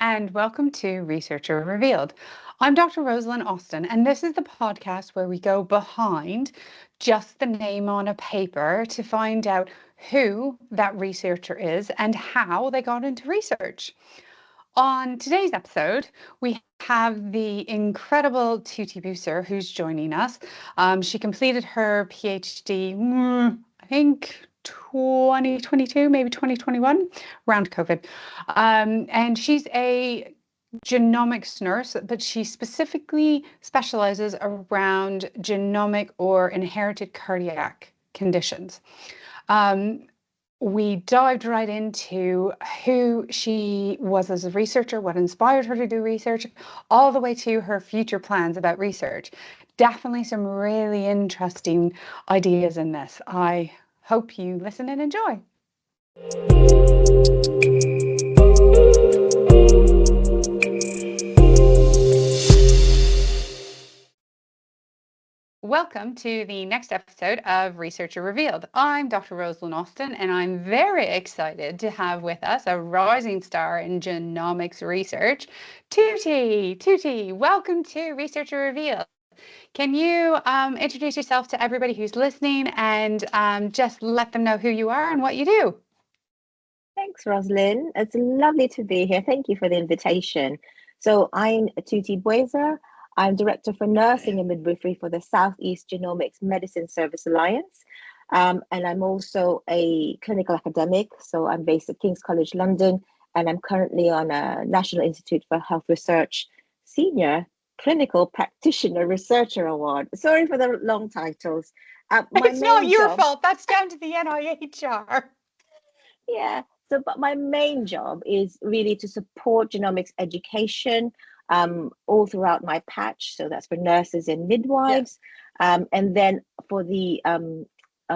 and welcome to Researcher Revealed. I'm Dr. Rosalind Austin, and this is the podcast where we go behind just the name on a paper to find out who that researcher is and how they got into research. On today's episode, we have the incredible Tootie Bueser who's joining us. She completed her PhD, I think 2022, maybe 2021, around COVID. And she's a genomics nurse, but she specifically specializes around genomic or inherited cardiac conditions. We dived right into who she was as a researcher, what inspired her to do research, all the way to her future plans about research. Definitely some really interesting ideas in this. I hope you listen and enjoy. Welcome to the next episode of Researcher Revealed. I'm Dr. Rosalind Austin, and I'm very excited to have with us a rising star in genomics research, Tootie. Tootie, welcome to Researcher Revealed. Can you introduce yourself to everybody who's listening and just let them know who you are and what you do? Thanks, Rosalind. It's lovely to be here. Thank you for the invitation. So I'm Tootie Bueser. I'm Director for Nursing and Midwifery for the Southeast Genomics Medicine Service Alliance. And I'm also a clinical academic. So I'm based at King's College London, and I'm currently on a National Institute for Health Research Senior Clinical Practitioner Researcher Award. Sorry for the long titles. It's not your fault. That's down to the NIHR. Yeah. So, but my main job is really to support genomics education all throughout my patch. So that's for nurses and midwives. Yeah. And then for the on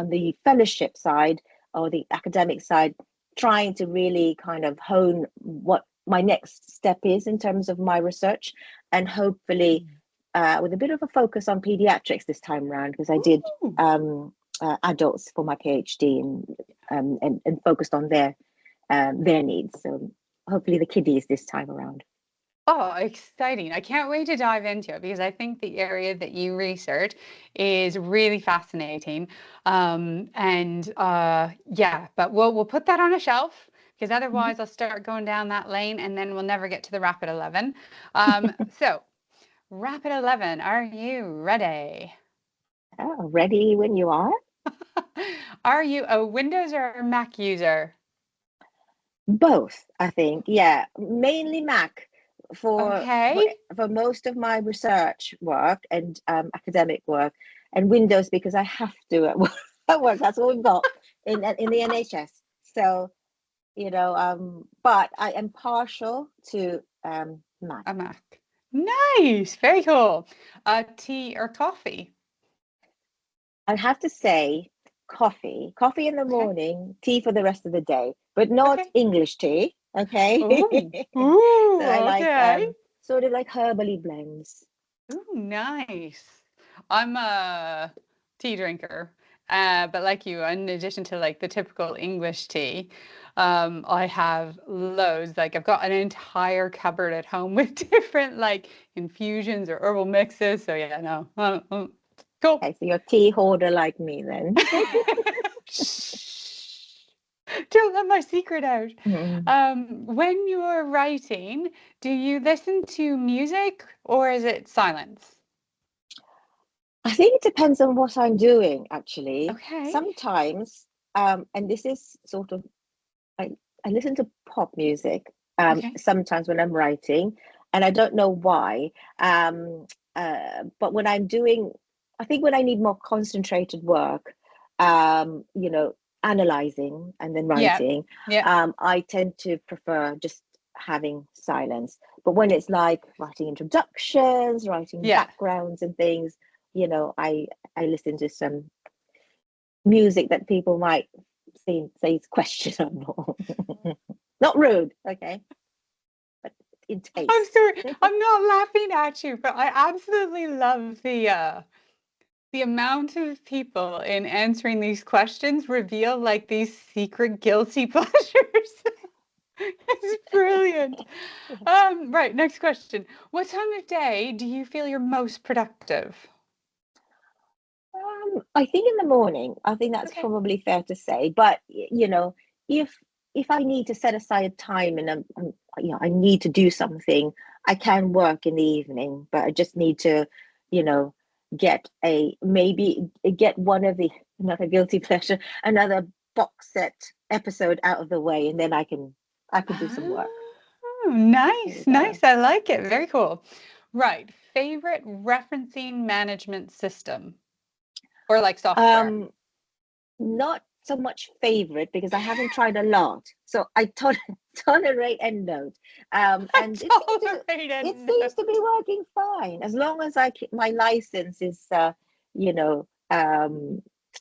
the fellowship side or the academic side, trying to really kind of hone what my next step is in terms of my research, and hopefully with a bit of a focus on pediatrics this time around, because I did adults for my PhD and focused on their needs. So hopefully the kiddies this time around. Oh, exciting. I can't wait to dive into it because I think the area that you research is really fascinating. Yeah, but we'll put that on a shelf because otherwise I'll start going down that lane and then we'll never get to the Rapid 11. So Rapid 11, are you ready? Oh, ready when you are. Are you a Windows or a Mac user? Both, I think. Yeah, mainly Mac for most of my research work and academic work, and Windows because I have to at work. That's all we've got in the NHS. So, you know, but I am partial to Mac. A Mac. Nice, very cool. Tea or coffee? I have to say coffee in the morning, tea for the rest of the day, but not English tea. Okay. Ooh, so I like sort of like herbally blends. Ooh, nice. I'm a tea drinker, but like you, in addition to like the typical English tea, I have loads. Like I've got an entire cupboard at home with different like infusions or herbal mixes. So yeah, no, cool. Okay, so you're a tea hoarder like me then. Don't let my secret out. When you're writing, do you listen to music or is it silence? I think it depends on what I'm doing, actually. Okay. Sometimes, and this is sort of, I listen to pop music sometimes when I'm writing, and I don't know why. But when I'm doing, I think when I need more concentrated work, you know, analyzing and then writing, I tend to prefer just having silence. But when it's like writing introductions, writing backgrounds and things, you know, I listen to some music that people might say is questionable. Not rude, okay? But in taste. I'm sorry, I'm not laughing at you, but I absolutely love the amount of people in answering these questions reveal like these secret guilty pleasures. It's brilliant. Yeah. Right, next question. What time of day do you feel you're most productive? I think in the morning. I think that's Okay. probably fair to say. But you know, if I need to set aside time and I need to do something, I can work in the evening. But I just need to, you know, maybe get one of the another guilty pleasure, another box set episode out of the way, and then I can do some work. Oh, There you nice, go. nice. I like it. Very cool. Right. Favorite referencing management system or like software? Um, Not so much favorite because I haven't tried a lot. So I tolerate EndNote, I and tolerate it it. seems to be working fine as long as my license is you know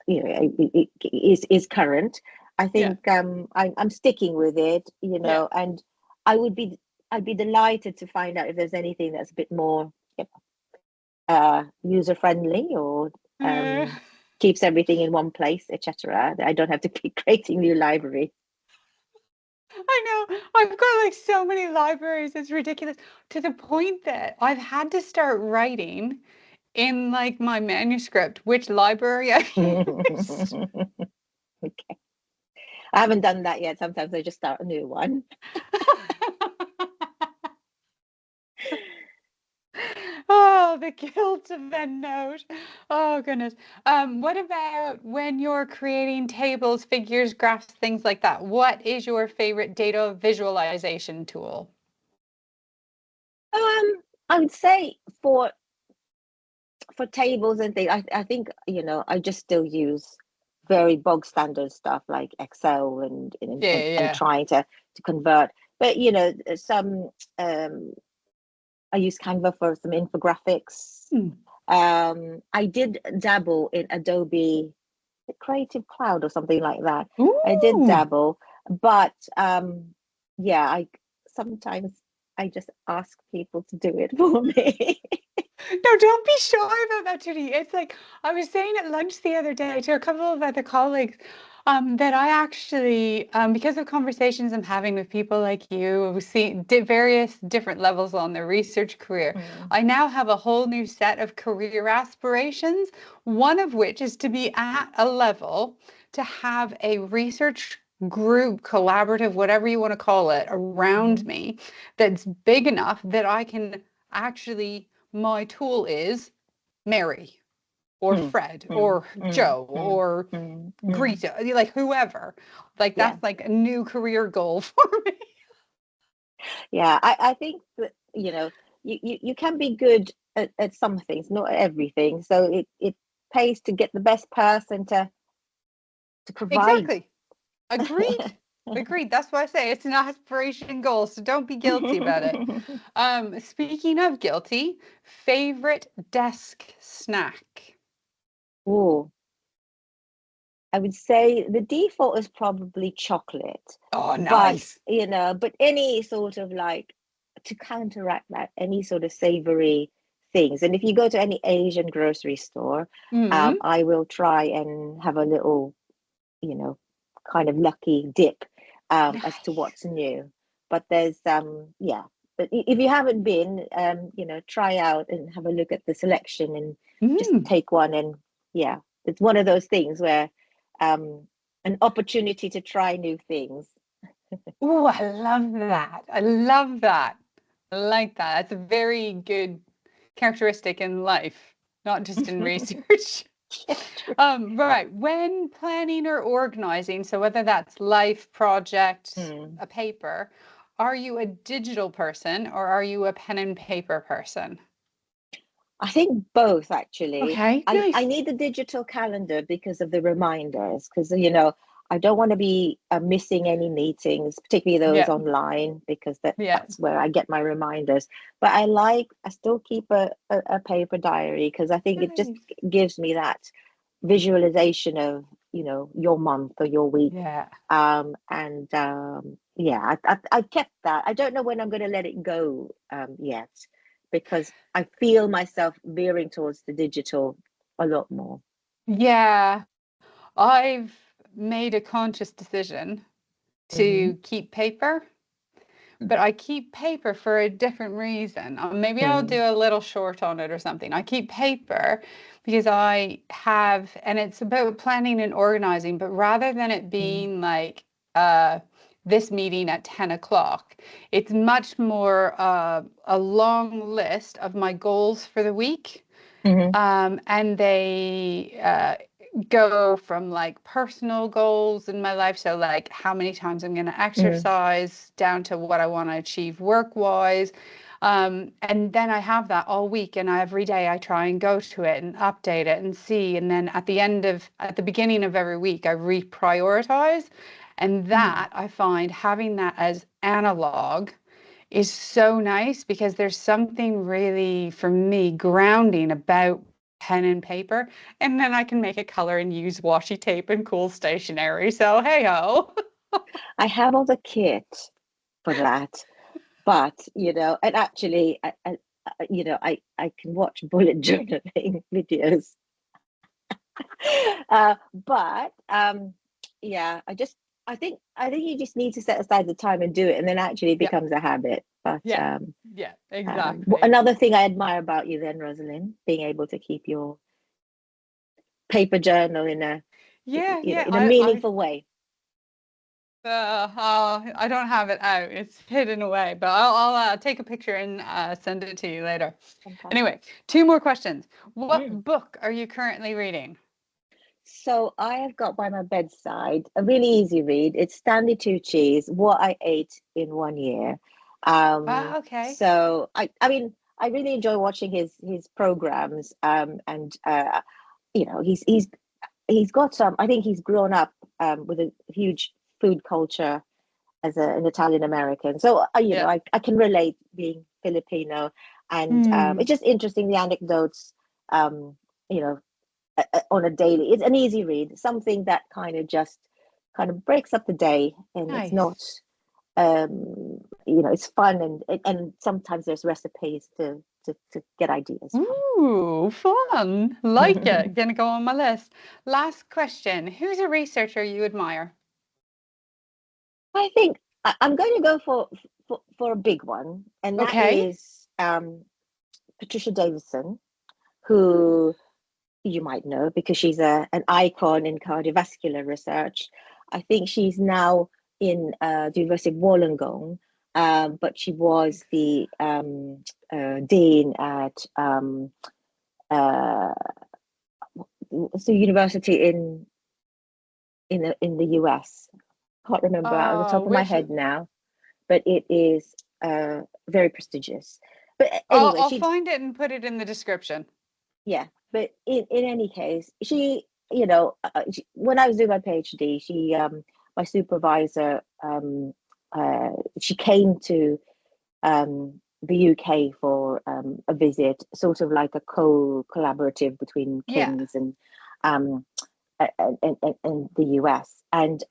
is current. I Yeah, think I'm sticking with it, you yeah. know, and I would be I'd be delighted to find out if there's anything that's a bit more user friendly or Uh, um, keeps everything in one place, etc. I don't have to keep creating new library. I know. I've got like so many libraries. It's ridiculous to the point that I've had to start writing in like my manuscript which library I used. Okay. I haven't done that yet. Sometimes I just start a new one. Oh, the guilt of EndNote. Oh, goodness. What about when you're creating tables, figures, graphs, things like that? What is your favorite data visualization tool? I would say for tables and things, I think I just still use very bog standard stuff like Excel Yeah, and yeah. trying to convert. But some um, I use Canva for some infographics. Hmm. I did dabble in Adobe Creative Cloud or something like that. I did Ooh. dabble, but yeah, I sometimes I just ask people to do it for me. No, don't be shy about that, Tootie. It's like I was saying at lunch the other day to a couple of other colleagues that I actually, because of conversations I'm having with people like you who see various different levels on their research career, Mm, I now have a whole new set of career aspirations, one of which is to be at a level to have a research group, collaborative, whatever you want to call it, around mhm, me that's big enough that I can actually my tool is Mary or mm, Fred mm, or mm, Joe mm, or mm, mm. Greta, like whoever. Like Yeah, that's like a new career goal for me. yeah. I think that you can be good at some things, not at everything. So it pays to get the best person to provide. Exactly. Agreed. Agreed. That's why I say it's an aspiration goal, so don't be guilty about it. Speaking of guilty, favorite desk snack. Oh, I would say the default is probably chocolate, Oh, but nice. but any sort of like to counteract that, any sort of savory things. And if you go to any Asian grocery store, Mm, I will try and have a little, you know, kind of lucky dip as to nice. what's new. But there's yeah. But if you haven't been, try out and have a look at the selection and just Mm. take one. And yeah, it's one of those things where um, an opportunity to try new things. Oh, I love that. I love that. I like that. That's a very good characteristic in life, not just in research. Yeah, true. Right. When planning or organizing, so whether that's life, project, Hmm. a paper, are you a digital person or are you a pen and paper person? I think both actually. Okay, I nice. need the digital calendar because of the reminders, because I don't want to be missing any meetings, particularly those Yeah, online, because yeah. that's where I get my reminders. But I still keep a paper diary because I think it just Nice. gives me that visualization of your month or your week. Yeah. And yeah, I kept that. I don't know when I'm going to let it go yet, because I feel myself veering towards the digital a lot more. Yeah. I've made a conscious decision Hmm. to keep paper. but I keep paper for a different reason. Maybe I'll do Mm, a little short on it or something. I keep paper because I have, and it's about planning and organizing, but rather than it mm, being like uh, this meeting at 10 o'clock, it's much more a long list of my goals for the week. mhm, And they go from like personal goals in my life, so like how many times I'm going to mm, exercise, down to what I want to achieve work wise. And then I have that all week, and every day I try and go to it and update it and see. And then at the beginning of every week, I reprioritize. And mm. that I find having that as analog is so nice because there's something really, for me, grounding about pen and paper. And then I can make a color and use washi tape and cool stationery. So, hey ho. I have all the kit for that, but and actually, I can watch bullet journaling videos. But yeah, I think you just need to set aside the time and do it, and then actually it Yeah, becomes a habit. But yeah, yeah, exactly. another thing I admire about you then, Rosalind, being able to keep your paper journal in a Yeah, yeah. in a meaningful way. I don't have it out. It's hidden away, but I'll take a picture and send it to you later. Fantastic. Anyway, two more questions. Mm. What book are you currently reading? So I have got by my bedside a really easy read. It's Stanley Tucci's "What I Ate in 1 Year." Ah, okay. So I mean, I really enjoy watching his programs. And he's got some. I think he's grown up with a huge food culture as an Italian American. So Yeah. I can relate being Filipino, and Hmm. it's just interesting the anecdotes. Um, you know, on a daily. It's an easy read, something that kind of breaks up the day, and it's not. Nice. It's fun, and sometimes there's recipes to get ideas from. Ooh, fun. Like it. Gonna go on my list. Last question. Who's a researcher you admire? I think I'm going to go for a big one, and that Okay. is Patricia Davison, who you might know because she's an icon in cardiovascular research. I think she's now in the University of Wollongong, but she was the dean at uh, the university in the US. Can't remember out of the top of my Which head now, but it is very prestigious. But I'll anyway, I'll find it and put it in the description. yeah. But in any case, when I was doing my PhD, my supervisor, she came to the UK for a visit, sort of like a collaborative between Yeah. King's um, and the US. And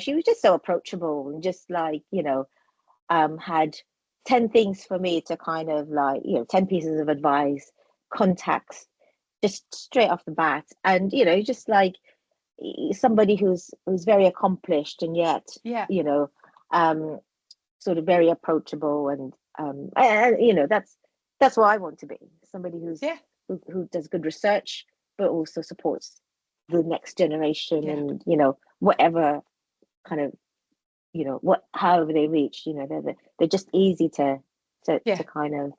she was just so approachable, and just like, had 10 things for me to kind of like, 10 pieces of advice, contacts, just straight off the bat. And, just like somebody who's very accomplished, and yet, Yeah. you know, um, sort of very approachable. And that's what I want to be. Somebody Yeah. who does good research, but also supports the next generation, Yeah. and, whatever kind of, however they reach, they're just easy Yeah. to kind of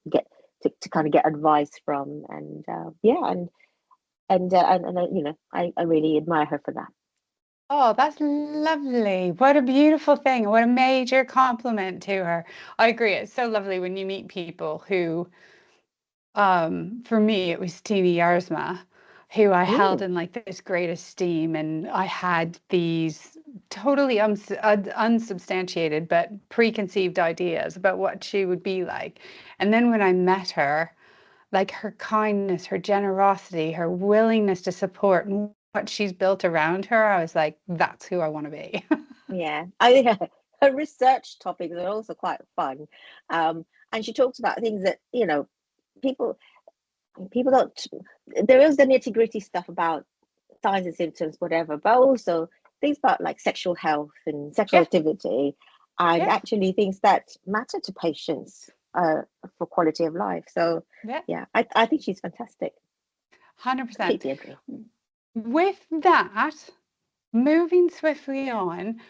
get to kind of get advice from. And yeah, I really admire her for that. Oh, that's lovely. What a beautiful thing. What a major compliment to her. I agree. It's so lovely when you meet people who, for me, it was Tina Yarsma, who I held Mm, in like this great esteem. And I had these totally unsubstantiated but preconceived ideas about what she would be like. And then when I met her, like her kindness, her generosity, her willingness to support and what she's built around her, I was like, that's who I want to be. yeah, I think her research topics are also quite fun. And she talks about things that, people people don't. There is the nitty gritty stuff about signs and symptoms, whatever, but also things about like sexual health and sexual Yeah, activity. and Yeah. actually things that matter to patients for quality of life. So Yeah. yeah, I think she's fantastic. 100%. Completely agree. With that, moving swiftly on,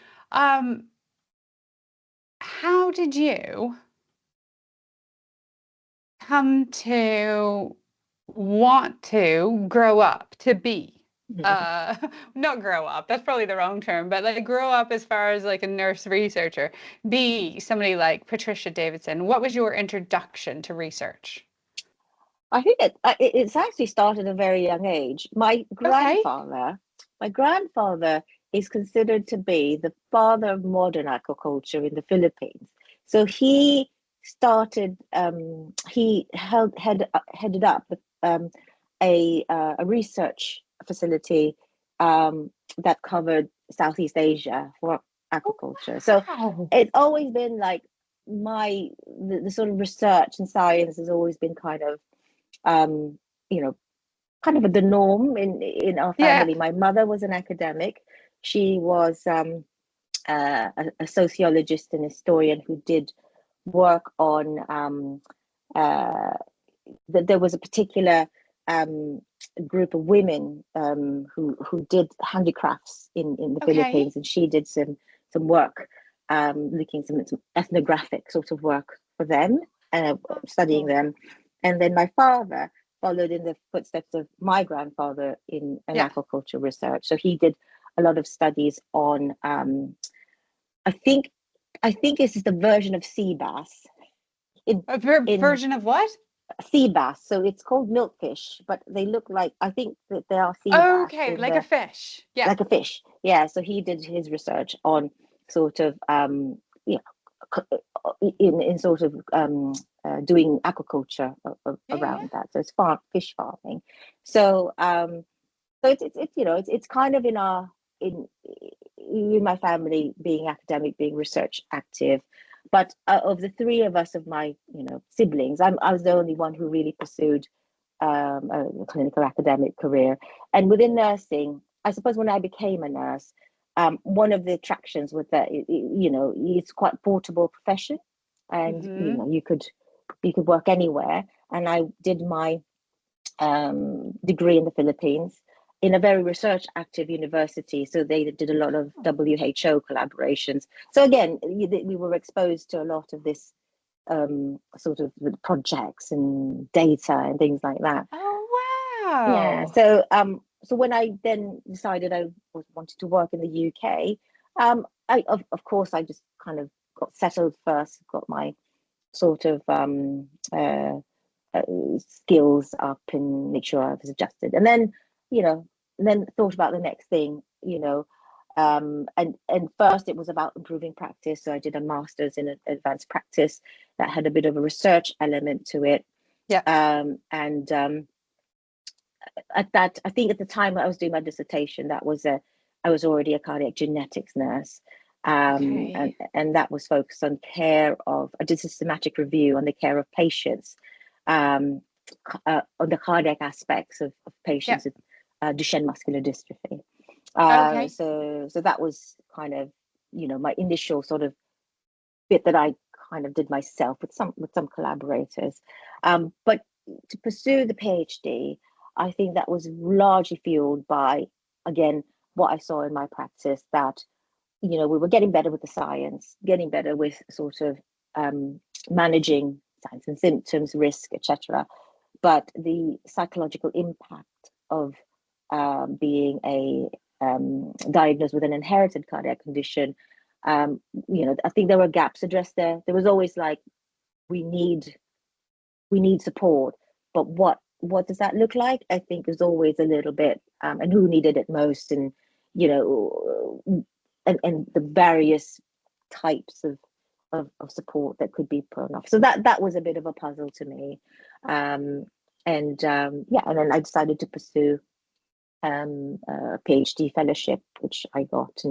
how did you come to want to grow up to be not grow up, that's probably the wrong term, but like grow up as far as like a nurse researcher, be somebody like Patricia Davidson? What was your introduction to research? I think it's actually started at a very young age. My Okay. grandfather is considered to be the father of modern aquaculture in the Philippines. So he started, headed up a research facility that covered Southeast Asia for aquaculture. So Wow. it's always been like the sort of research and science has always been kind of um, you know, kind of the norm in our Yeah. family. My mother was an academic. She was a sociologist and historian who did work on there was a particular group of women who did handicrafts in the Okay. Philippines, and she did some work looking some ethnographic sort of work for them and studying Oh. them. And then my father followed in the footsteps of my grandfather in Yeah. aquaculture research. So he did a lot of studies on I think this is the version of sea bass in Version of what? sea bass. So it's called milkfish, but they look like, I think that they are sea bass Okay, in like a the fish. Yeah. like a fish. Yeah. So he did his research on sort of you know, in sort of doing aquaculture Yeah. around that. So it's fish farming. So it's you know it's kind of in my family being academic, being research active. But of the three of us, of my siblings, I was the only one who really pursued a clinical academic career. And within nursing, I suppose when I became a nurse, one of the attractions was that it's quite a portable profession, and Mm-hmm. you could work anywhere. And I did my degree in the Philippines in a very research active university. So they did a lot of WHO collaborations. So again, we were exposed to a lot of this sort of projects and data and things like that. Oh, Yeah. wow. So when I then decided I wanted to work in the UK, of course I just kind of got settled first, got my sort of skills up and make sure I was adjusted, and then then thought about the next thing, and first it was about improving practice. So I did a master's in advanced practice that had a bit of a research element to it. Yeah. And I think at the time I was doing my dissertation, I was already a cardiac genetics nurse. Okay. And that was focused on care of, I did a systematic review on the care of patients, on the cardiac aspects of Yeah. patients with Duchenne muscular dystrophy. Okay. So that was kind of, my initial sort of bit that I kind of did myself with some collaborators. But to pursue the PhD, I think that was largely fueled by, again, what I saw in my practice, that we were getting better with the science, getting better with sort of managing signs and symptoms, risk, etc. But the psychological impact of being diagnosed with an inherited cardiac condition, I think there were gaps addressed there. There was always like, we need support, but what does that look like? I think there's always a little bit, and who needed it most, and and the various types of support that could be put off. So that was a bit of a puzzle to me. Yeah, and then I decided to pursue a PhD fellowship, which I got,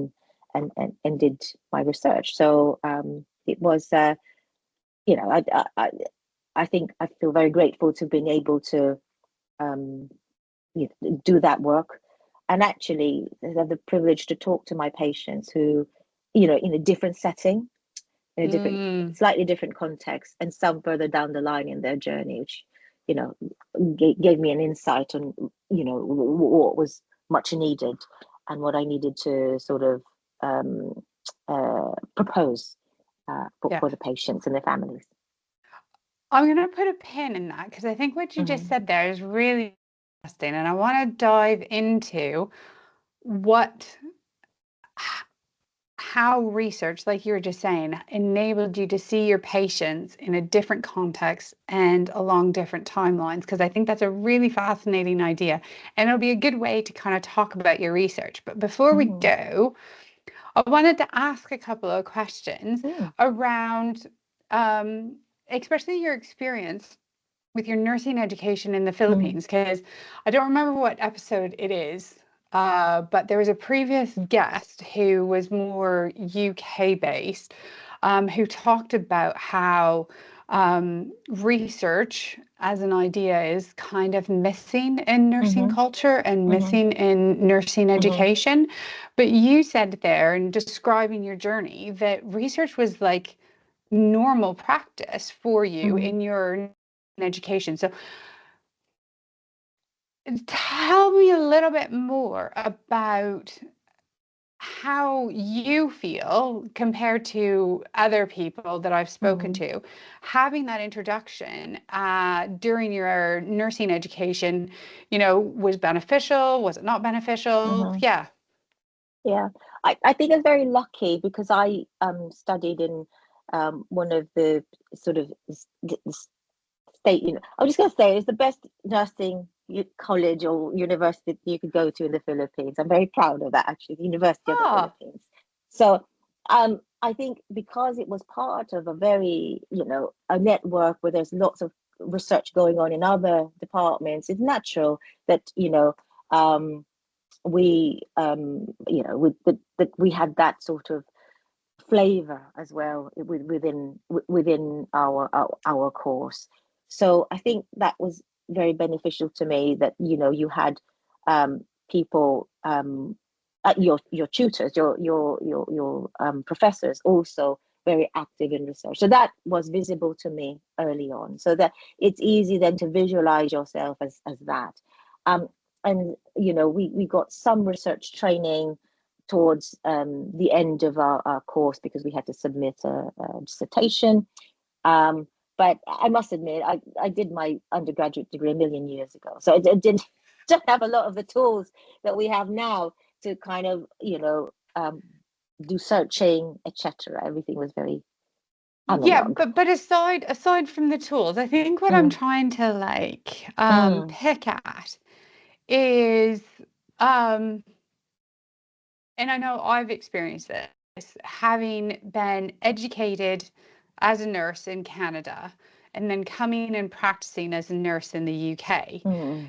and did my research. So it was, I think I feel very grateful to being able to do that work, and actually have the privilege to talk to my patients who, in a different setting, in a different, slightly different context, and some further down the line in their journey, which, you know, gave me an insight on, you know, what was much needed and what I needed to sort of propose for the patients and their families. I'm going to put a pin in that because I think what you just said there is really interesting, and I want to dive into how research, like you were just saying, enabled you to see your patients in a different context and along different timelines, because I think that's a really fascinating idea, and it'll be a good way to kind of talk about your research. But before we go, I wanted to ask a couple of questions around especially your experience with your nursing education in the Philippines, because I don't remember what episode it is, but there was a previous guest who was more UK based, who talked about how research as an idea is kind of missing in nursing culture and missing in nursing education. But you said there in describing your journey that research was like normal practice for you in your education. So tell me a little bit more about how you feel compared to other people that I've spoken to, having that introduction during your nursing education, you know, was beneficial, was it not beneficial? Yeah. I think it's very lucky because I studied in one of the sort of state, you know, I'm just going to say it's the best nursing college or university you could go to in the Philippines. I'm very proud of that, actually, the University of the Philippines. So I think because it was part of a very, you know, a network where there's lots of research going on in other departments, it's natural that, you know, we had that sort of flavor as well within our course. So I think that was very beneficial to me, that, you know, you had people, your tutors, your professors also very active in research. So that was visible to me early on. So that it's easy then to visualize yourself as that. And you know, we got some research training towards the end of our course because we had to submit a dissertation. But I must admit, I did my undergraduate degree a million years ago, so it didn't have a lot of the tools that we have now to kind of, you know, do searching, etc. Everything was very analog. Yeah, but aside from the tools, I think what I'm trying to like pick at is and I know I've experienced this, having been educated as a nurse in Canada and then coming and practicing as a nurse in the UK.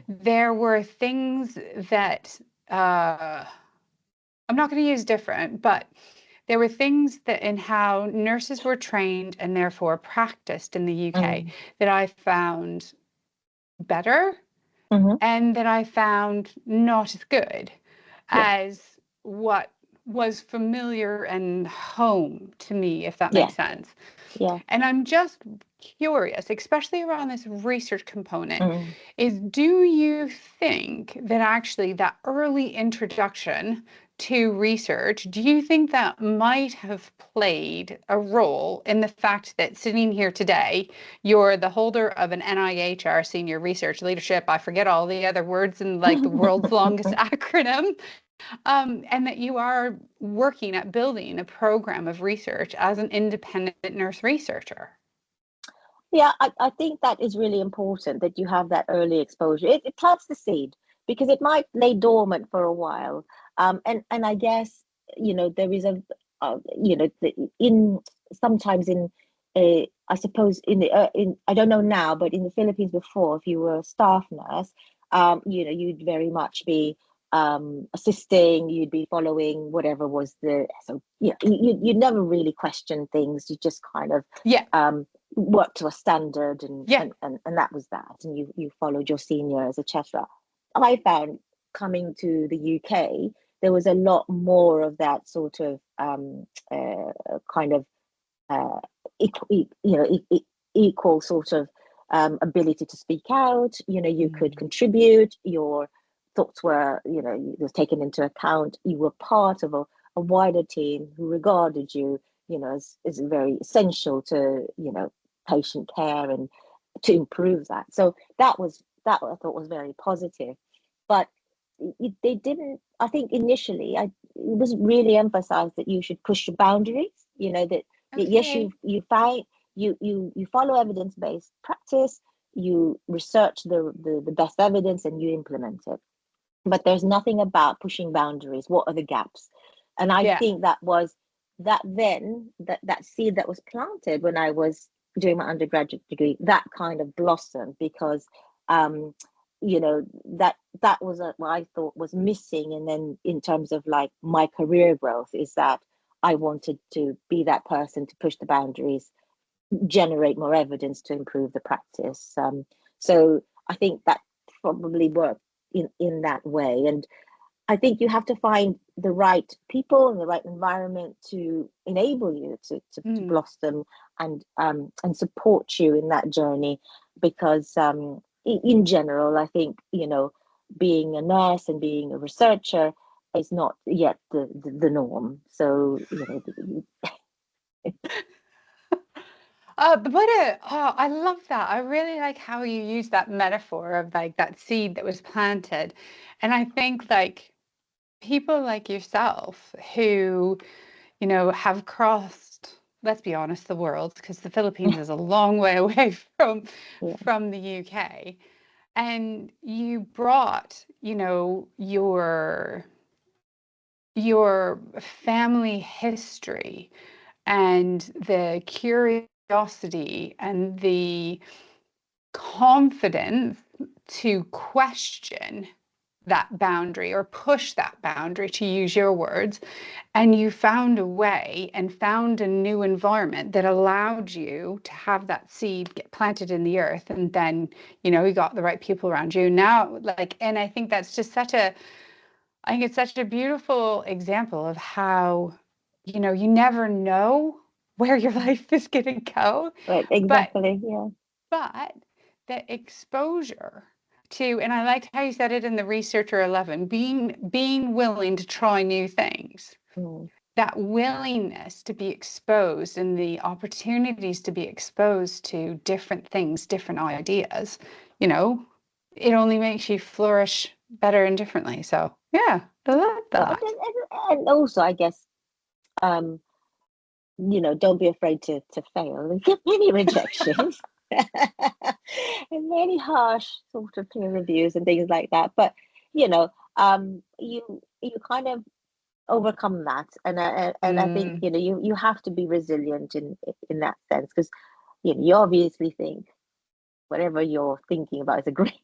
There were things that I'm not going to use different, but there were things that in how nurses were trained and therefore practiced in the UK that I found better and that I found not as good as what was familiar and home to me, if that makes sense. And I'm just curious, especially around this research component, is do you think that actually that early introduction to research, do you think that might have played a role in the fact that sitting here today, you're the holder of an NIHR Senior Research Leadership, I forget all the other words in like the world's longest acronym, and that you are working at building a program of research as an independent nurse researcher? Yeah, I think that is really important that you have that early exposure. It plants the seed because it might lay dormant for a while. And I guess, you know, there is you know, sometimes I suppose in I don't know now, but in the Philippines before, if you were a staff nurse, you know, you'd very much be assisting, you'd be following whatever was so yeah, you never really question things. You just kind of work to a standard and that was that, and you followed your seniors, etc. I found coming to the UK there was a lot more of that sort of kind of equal sort of ability to speak out. You could contribute. Your thoughts were, taken into account. You were part of a wider team who regarded you, as very essential to, patient care and to improve that. So that I thought was very positive. But they didn't. I think initially, it was really emphasized that you should push the boundaries. That yes, you find you follow evidence-based practice, you research the best evidence, and you implement it. But there's nothing about pushing boundaries. What are the gaps? And I think that seed that was planted when I was doing my undergraduate degree, that kind of blossomed, because that was what I thought was missing. And then in terms of like my career growth, is that I wanted to be that person to push the boundaries, generate more evidence to improve the practice. So I think that probably worked in that way. And I think you have to find the right people and the right environment to enable you to blossom and support you in that journey. Because in general, I think, being a nurse and being a researcher is not yet the norm. So, I love that. I really like how you use that metaphor of like that seed that was planted. And I think like people like yourself who, have crossed, let's be honest, the world, because the Philippines is a long way away from the UK. And you brought, your family history and the curiosity and the confidence to question that boundary or push that boundary, to use your words, and you found a way and found a new environment that allowed you to have that seed get planted in the earth, and then you got the right people around you now. And I think that's just I think it's such a beautiful example of how you never know where your life is going to go. Right, exactly. But the exposure to, and I liked how you said it in the Researcher 11, being willing to try new things. That willingness to be exposed and the opportunities to be exposed to different things, different ideas, it only makes you flourish better and differently. So yeah, I love that. And also, I guess, don't be afraid to fail. You get many rejections and many harsh sort of peer reviews and things like that. But you kind of overcome that, and I think you have to be resilient in that sense, because you obviously think whatever you're thinking about is a great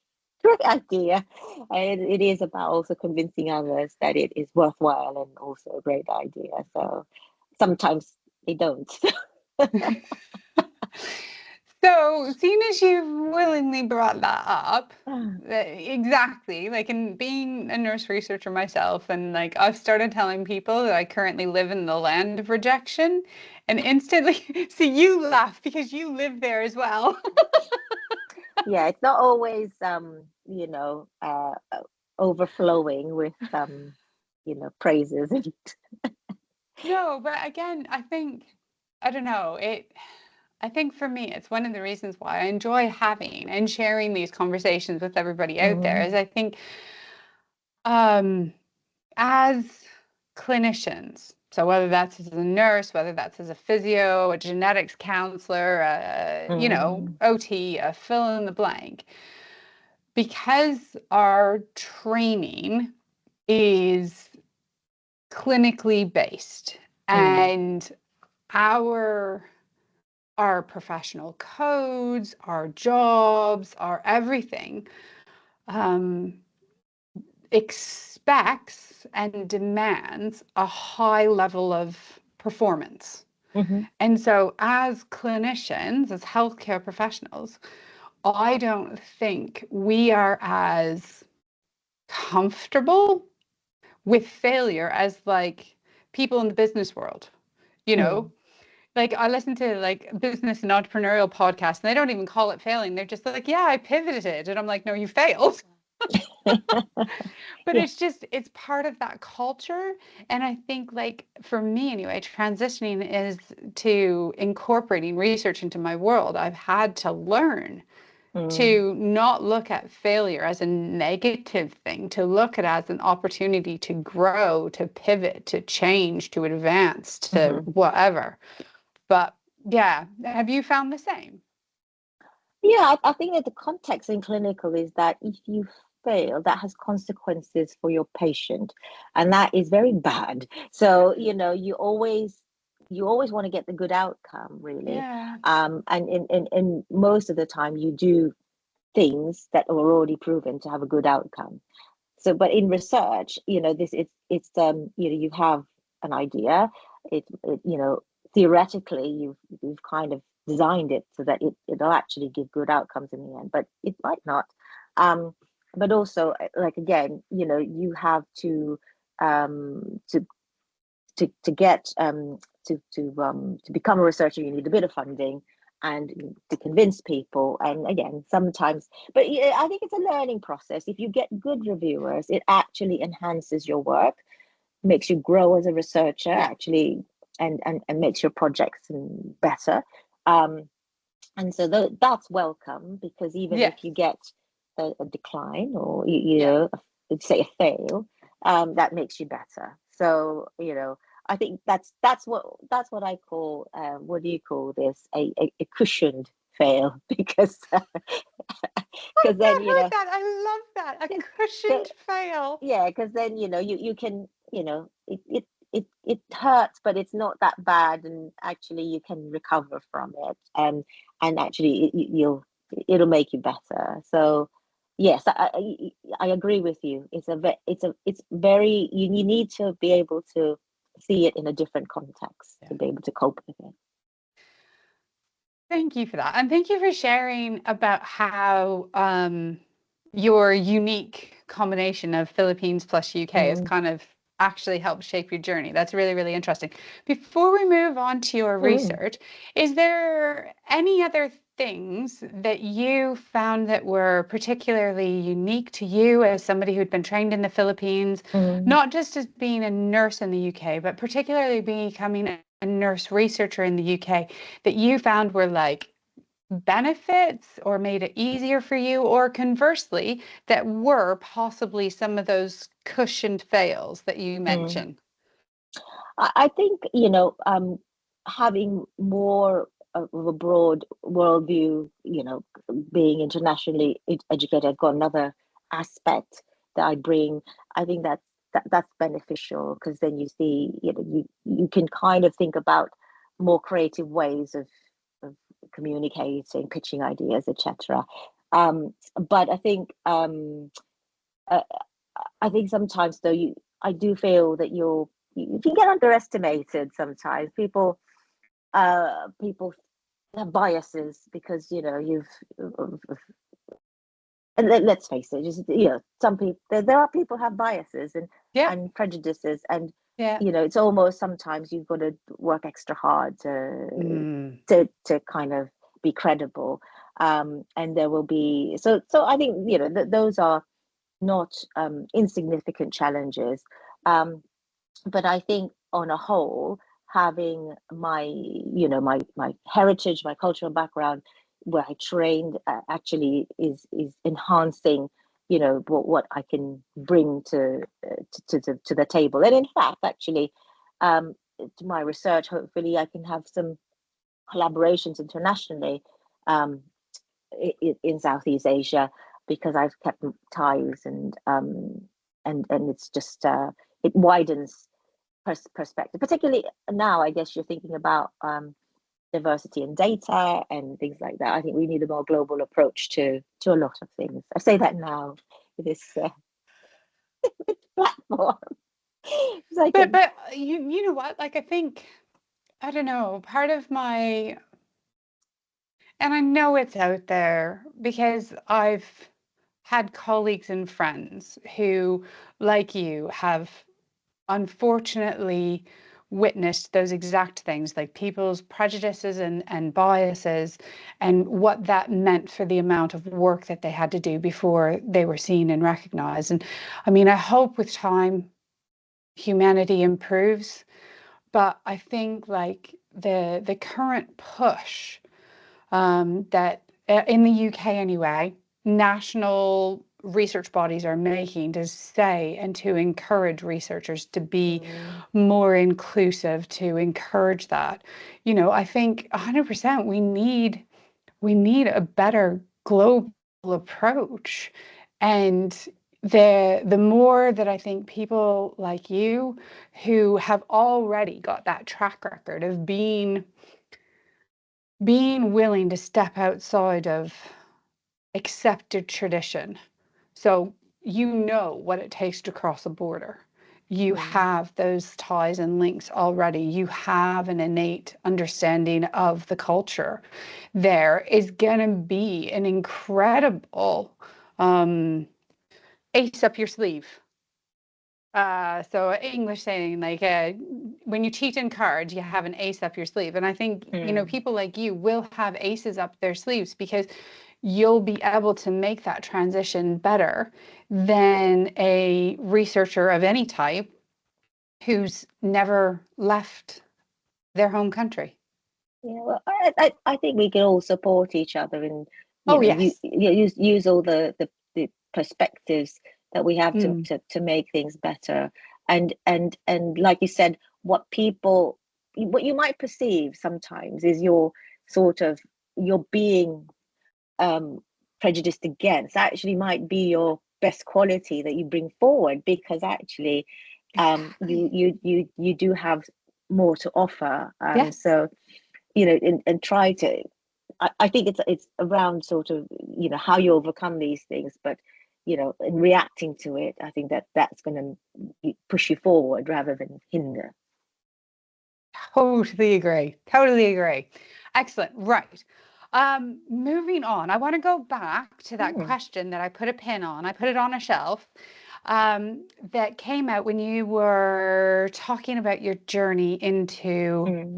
idea, and it is about also convincing others that it is worthwhile and also a great idea. So sometimes they don't. So, seeing as you willingly brought that up, exactly, like in being a nurse researcher myself, and like I've started telling people that I currently live in the land of rejection, and instantly, see, you laugh because you live there as well. Yeah, it's not always, overflowing with, praises. No, but again, I don't know, I think for me, it's one of the reasons why I enjoy having and sharing these conversations with everybody out there, is I think as clinicians, so whether that's as a nurse, whether that's as a physio, a genetics counselor, OT, a fill in the blank, because our training is clinically based and our professional codes, our jobs, our everything expects and demands a high level of performance. And so as clinicians, as healthcare professionals, I don't think we are as comfortable with failure as like people in the business world, like I listen to like business and entrepreneurial podcasts, and they don't even call it failing. They're just like, yeah, I pivoted. And I'm like, no, you failed. But Yeah. it's part of that culture. And I think, like, for me anyway, transitioning is to incorporating research into my world. I've had to learn Mm, to not look at failure as a negative thing, to look at it as an opportunity to grow, to pivot, to change, to advance, to mhm. whatever. But yeah, have you found the same? Yeah, I think that the context in clinical is that if you fail, that has consequences for your patient, and that is very bad. So, you always want to get the good outcome, really. Yeah. And most of the time you do things that are already proven to have a good outcome. So, but in research, you have an idea. Theoretically, you've kind of designed it so that it'll actually give good outcomes in the end, but it might not. Um, but also, like, again, you have to um, to to get to become a researcher. You need a bit of funding and to convince people. And again, sometimes, but yeah, I think it's a learning process. If you get good reviewers, it actually enhances your work, makes you grow as a researcher, Yeah. actually, and makes your projects better. Um, and so that's welcome, because even if Yes. you get a decline, or Yeah. say a fail, that makes you better. So I think that's what I call, what do you call this, a cushioned fail, because I've then not heard that. I love that. A cushioned fail. yeah, because then you can, it hurts, but it's not that bad, and actually you can recover from it, and actually it'll make you better. So yes, I agree with you. It's very, you need to be able to see it in a different context Yeah. to be able to cope with it. Thank you for that. And thank you for sharing about how your unique combination of Philippines plus UK has Mm, kind of actually helped shape your journey. That's really, really interesting. Before we move on to your mm, research, is there any other things that you found that were particularly unique to you as somebody who'd been trained in the Philippines, mm, not just as being a nurse in the UK, but particularly becoming a nurse researcher in the UK, that you found were like benefits or made it easier for you, or conversely, that were possibly some of those cushioned fails that you mm. mentioned? I think, having more of a broad worldview, being internationally educated, I've got another aspect that I bring. I think that's beneficial, because then you see, you can kind of think about more creative ways of communicating, pitching ideas, etc. But uh, I think sometimes, though, I do feel that you can get underestimated sometimes. People have biases, because you've and let's face it, just some people, there are people have biases Yeah, and prejudices, and yeah. it's almost sometimes you've got to work extra hard Mm, to kind of be credible. And there will be, so I think, those are not insignificant challenges. Um, but I think on a whole, having my heritage, my cultural background, where I trained, actually is enhancing, what I can bring to the table. And in fact, actually, to my research, hopefully I can have some collaborations internationally, um, in Southeast Asia, because I've kept ties, and it's just, it widens perspective. Particularly now, I guess you're thinking about, diversity in data and things like that. I think we need a more global approach to a lot of things. I say that now with this platform, so I but can. you know what? Like I think, I don't know, part of my, and I know it's out there because I've had colleagues and friends who, like you, have unfortunately witnessed those exact things, like people's prejudices and biases, and what that meant for the amount of work that they had to do before they were seen and recognized. And I mean, I hope with time humanity improves, but I think like the current push that in the UK anyway, national research bodies are making to say and to encourage researchers to be more inclusive, to encourage that. You know, I think 100% we need a better global approach. And the more that I think people like you who have already got that track record of being willing to step outside of accepted tradition. So you know what it takes to cross a border. You have those ties and links already. You have an innate understanding of the culture. There is going to be an incredible ace up your sleeve. So English saying like when you cheat in cards, you have an ace up your sleeve. And I think, you know, people like you will have aces up their sleeves because you'll be able to make that transition better than a researcher of any type who's never left their home country. Yeah, well, I think we can all support each other and use all the perspectives that we have to make things better. And like you said, what you might perceive sometimes is you're being prejudiced against actually might be your best quality that you bring forward, because actually you do have more to offer. So, you know, and try to, I think it's around sort of, you know, how you overcome these things, but, you know, in reacting to it, I think that's going to push you forward rather than hinder. Totally agree. Totally agree. Excellent. Right. Moving on, I want to go back to that question that I put a pin on. I put it on a shelf that came out when you were talking about your journey into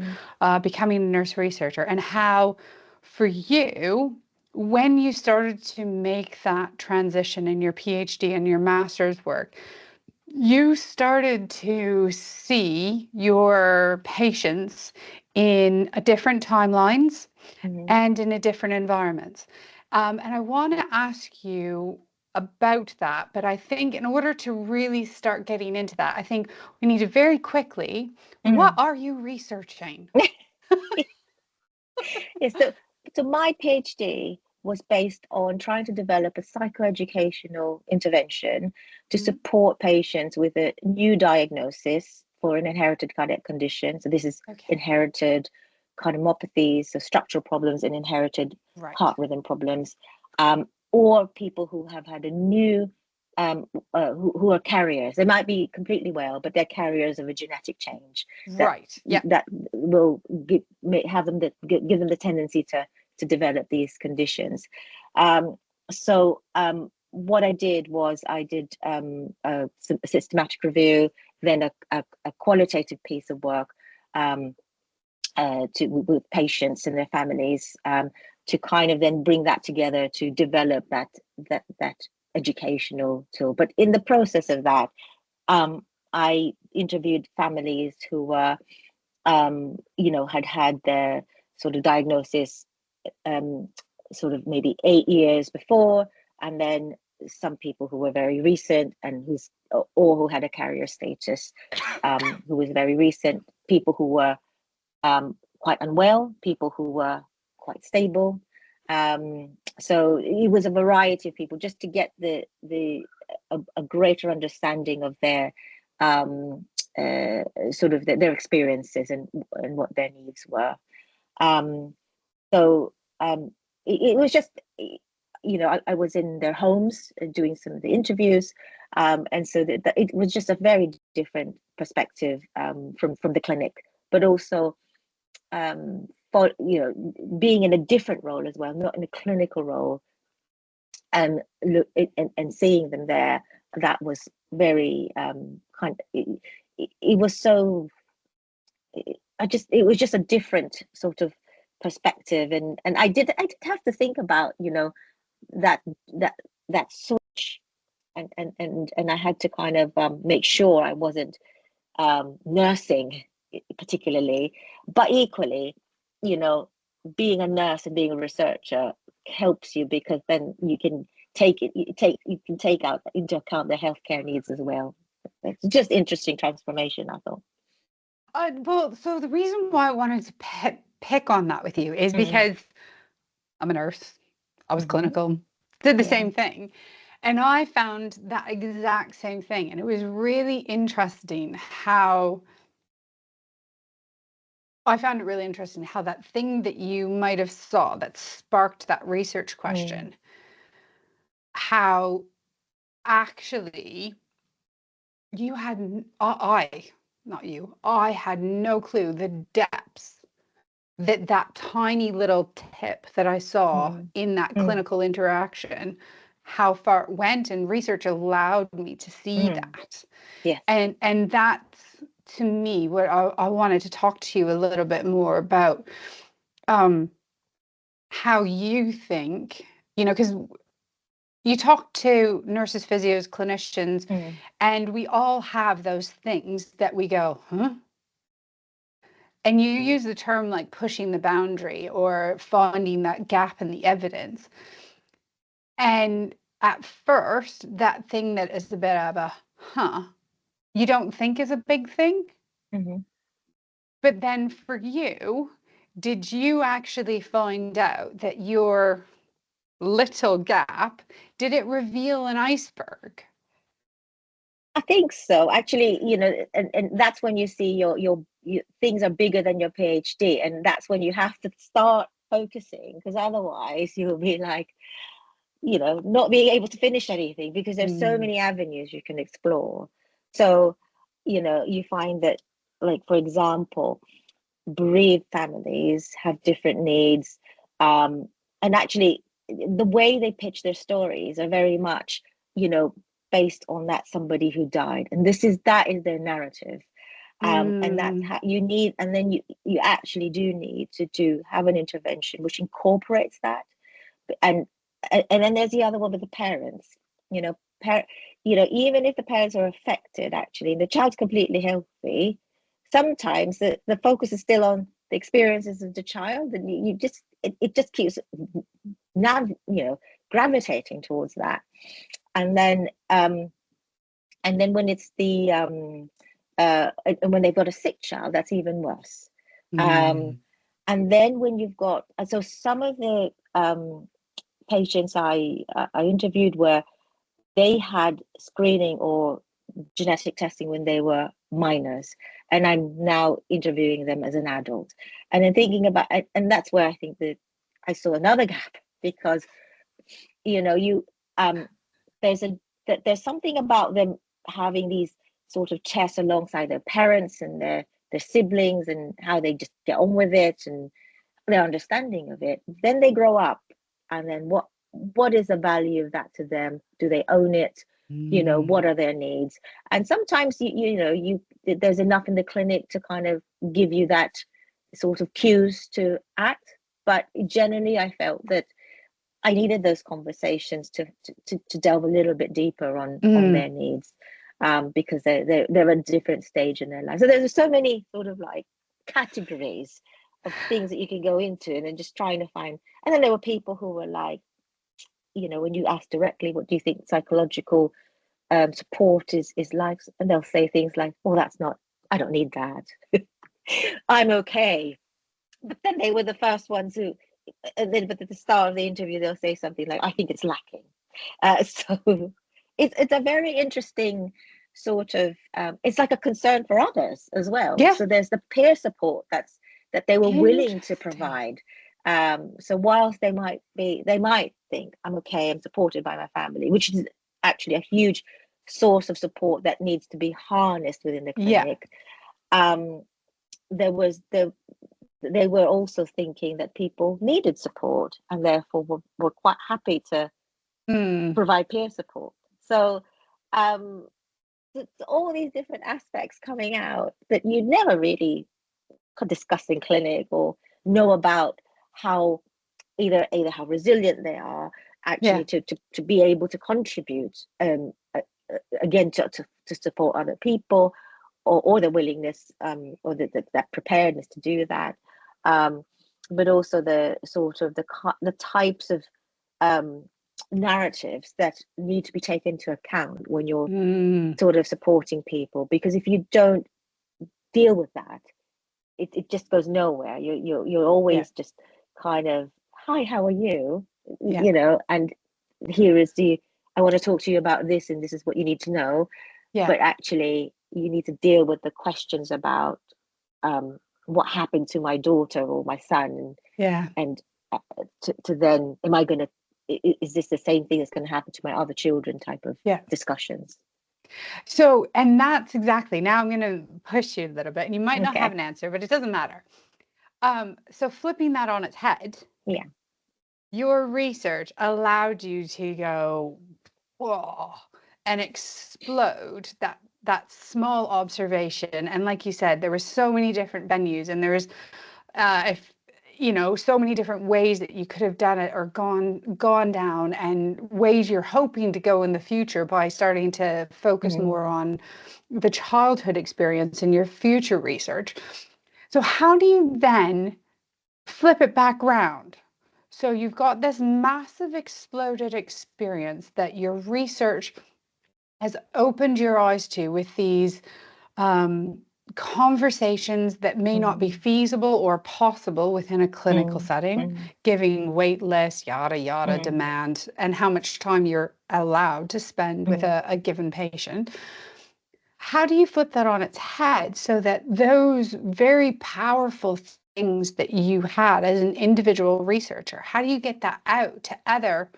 becoming a nurse researcher, and how for you, when you started to make that transition in your PhD and your master's work, you started to see your patients in a different timelines and in a different environments. And I want to ask you about that, but I think in order to really start getting into that, I think we need to very quickly, what are you researching? Yes, so my PhD was based on trying to develop a psychoeducational intervention to support patients with a new diagnosis for an inherited cardiac condition. So this is inherited cardiomyopathies, so structural problems and inherited heart rhythm problems, or people who have had a new, who are carriers. They might be completely well, but they're carriers of a genetic change that will give them the tendency to develop these conditions. So what I did was I did a systematic review, then a qualitative piece of work with patients and their families, to kind of then bring that together to develop that educational tool. But in the process of that, I interviewed families who were, you know, had their sort of diagnosis sort of maybe 8 years before, and then some people who were very recent and who had a carrier status, who was very recent, people who were quite unwell, people who were quite stable. So it was a variety of people, just to get a greater understanding of their sort of their experiences and what their needs were. So it was just, you know, I was in their homes doing some of the interviews, and so it was just a very different perspective from the clinic, but also for, you know, being in a different role as well, not in a clinical role, and seeing them there, that was very it was so it was just a different sort of perspective, and I did have to think about, you know, that switch, and I had to kind of make sure I wasn't nursing particularly, but equally, you know, being a nurse and being a researcher helps you, because then you can take out into account the healthcare needs as well. It's just interesting transformation, I thought. Well, so the reason why I wanted to pick on that with you is because I'm a nurse. I was clinical, did the same thing. And I found that exact same thing. And it was really interesting how that thing that you might have saw that sparked that research question, how actually you had, not you, I had no clue the depths that tiny little tip that I saw in that clinical interaction, how far it went, and research allowed me to see that. Yes. And that's, to me, what I wanted to talk to you a little bit more about, how you think, you know, because you talk to nurses, physios, clinicians, and we all have those things that we go, huh? And you use the term like pushing the boundary or finding that gap in the evidence. And at first, that thing that is a bit of a, you don't think is a big thing. But then for you, did you actually find out that your little gap, did it reveal an iceberg? I think so. Actually, you know, and that's when you see your things are bigger than your PhD, and that's when you have to start focusing, because otherwise you'll be like, you know, not being able to finish anything, because there's so many avenues you can explore. So, you know, you find that, like, for example, bereaved families have different needs, and actually the way they pitch their stories are very much, you know, based on that somebody who died, and that is their narrative. And that's how you need, and then you actually do need to have an intervention which incorporates that. And then there's the other one with the parents, you know, even if the parents are affected, actually, and the child's completely healthy, sometimes the focus is still on the experiences of the child, and you just it just keeps now, you know, gravitating towards that. And then when it's the when they've got a sick child, that's even worse. And then when you've got, so some of the patients I interviewed were, they had screening or genetic testing when they were minors, and I'm now interviewing them as an adult. And then thinking about, and that's where I think that I saw another gap, because, you know, there's something about them having these sort of tests alongside their parents and their siblings, and how they just get on with it and their understanding of it. Then they grow up, and then what is the value of that to them? Do they own it? You know, what are their needs? And sometimes there's enough in the clinic to kind of give you that sort of cues to act, but generally I felt that I needed those conversations to delve a little bit deeper on their needs, because they're at a different stage in their life. So there's so many sort of like categories of things that you can go into, and then just trying to find. And then there were people who were like, you know, when you ask directly, what do you think psychological support is like, and they'll say things like, well, I don't need that. I'm okay. But then they were the first ones who, and then but at the start of the interview, they'll say something like, I think it's lacking. So it's a very interesting sort of, it's like a concern for others as well. Yeah. So there's the peer support that they were willing to provide. So whilst they might think, I'm okay, I'm supported by my family, which is actually a huge source of support that needs to be harnessed within the clinic. They were also thinking that people needed support, and therefore were quite happy to provide peer support. So it's all these different aspects coming out that you never really discuss in clinic or know about how either how resilient they are Yeah. actually to be able to contribute again to support other people, or the willingness or that preparedness to do that, but also the sort of the types of narratives that need to be taken into account when you're sort of supporting people, because if you don't deal with that, it just goes nowhere. You're always just kind of, hi, how are you? You know, and here is I want to talk to you about this, and this is what you need to know. But actually, you need to deal with the questions about what happened to my daughter or my son, and to then, am I going to, is this the same thing that's going to happen to my other children type of discussions. So, and that's exactly, now I'm going to push you a little bit, and you might not have an answer, but it doesn't matter. So flipping that on its head, your research allowed you to go, whoa, and explode that small observation. And like you said, there were so many different venues, and there was, if you know, so many different ways that you could have done it or gone down, and ways you're hoping to go in the future by starting to focus more on the childhood experience in your future research. So how do you then flip it back round? So you've got this massive exploded experience that your research has opened your eyes to, with these conversations that may not be feasible or possible within a clinical setting, giving wait lists, yada, yada, demand, and how much time you're allowed to spend with a given patient. How do you flip that on its head so that those very powerful things that you had as an individual researcher, how do you get that out to other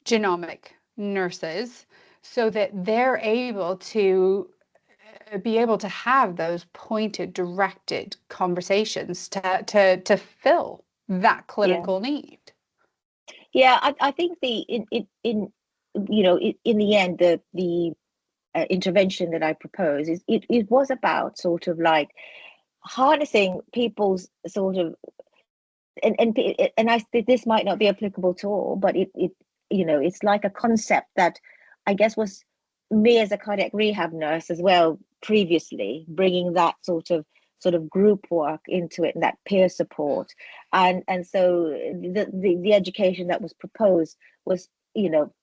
genomic nurses so that they're able to have those pointed, directed conversations to fill that clinical need? I think in you know, in the end, the intervention that I propose is it was about sort of like harnessing people's sort of, and I think this might not be applicable to all, but it you know, it's like a concept that I guess was me as a cardiac rehab nurse as well previously, bringing that sort of group work into it, and that peer support, and so the education that was proposed was, you know,